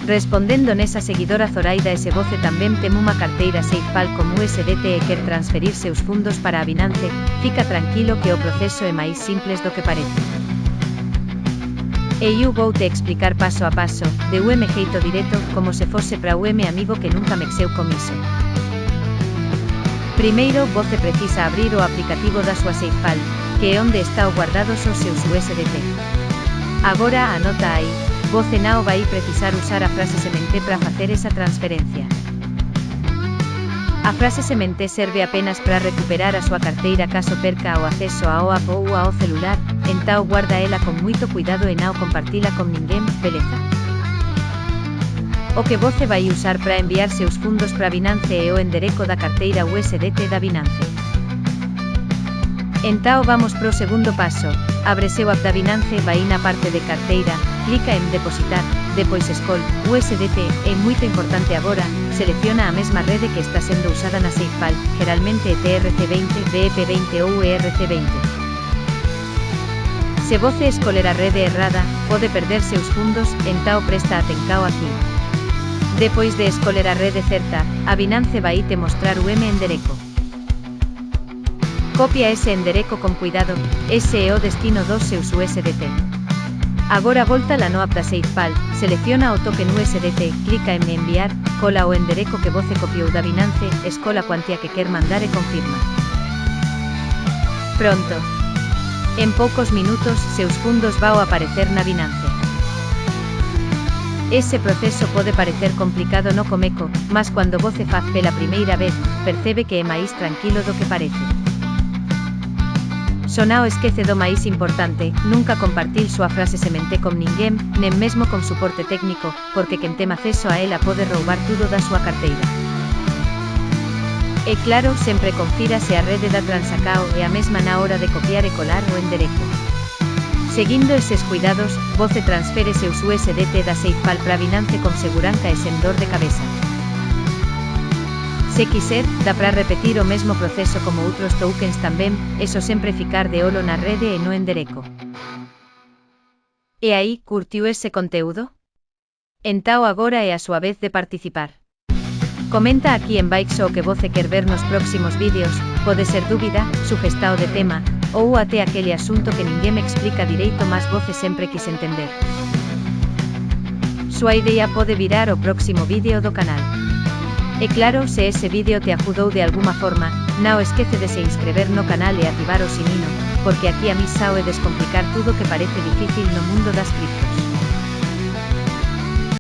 Respondendo nesa seguidora Zoraida ese voce tamén tem unha carteira SafePal como USDT e quer transferir seus fundos para a Binance, fica tranquilo que o proceso é máis simples do que parece. E eu voute explicar paso a paso, de un xeito directo, como se fose pra un amigo que nunca mexeu con iso. Primeiro, voce precisa abrir o aplicativo da súa SafePal, que é onde está o guardados os seus USDT. Agora anota aí, voce non vai precisar usar a frase semente para facer esa transferencia. A frase semente serve apenas para recuperar a súa carteira caso perca o acceso ao app ou ao celular, entao guarda ela con moito cuidado e non compartila con ninguén, beleza? O que voce vai usar para enviar seus fundos para Binance é o endereco da carteira USDT da Binance. Entao vamos pro segundo paso, ábrese o app da Binance, vai na parte de carteira, clica en depositar, depois escol, USDT, é moito importante agora, selecciona a mesma rede que está sendo usada na SafePal, geralmente TRC20, BEP20 ou ERC20. Se voce escoler a rede errada, pode perder seus fundos, entao presta atencao aquí. Depois de escoler a rede certa, a Binance vai te mostrar o endereco. Copia ese endereco con cuidado, ese é o destino dos seus USDT. Agora volta la no app da SafePal, selecciona o token USDT, clica en enviar, cola o endereco que voce copiou da Binance, escola a cuantía que quer mandar e confirma. Pronto. En poucos minutos, seus fundos vao aparecer na Binance. Ese proceso pode parecer complicado no comeco, mas cando voce faz pela primeira vez, percebe que é máis tranquilo do que parece. Só non esquece do máis importante, nunca compartir súa frase semente con ninguén, nen mesmo con suporte técnico, porque quen ten acceso a ela pode roubar tudo da súa carteira. E claro, sempre confira se a rede da Transacao é a mesma na hora de copiar e colar o endereco. Seguindo eses cuidados, voce transfere seus USDT da SafePal para Binance con seguranza e sen dor de cabeza. Se quiser, dá para repetir o mesmo proceso como outros tokens tamén, eso sempre ficar de olo na rede e no endereco. E aí, curtiu ese conteúdo? Entao agora é a súa vez de participar. Comenta aquí en baixo o que voce quer ver nos próximos vídeos, pode ser dúbida, sugestao de tema, ou até aquele asunto que ninguén me explica direito mas voce sempre quis entender. Súa idea pode virar o próximo vídeo do canal. E claro, se ese vídeo te ajudou de alguma forma, non esquece de se inscrever no canal e activar o sinino, porque aquí a mí sao é descomplicar tudo que parece difícil no mundo das cripto.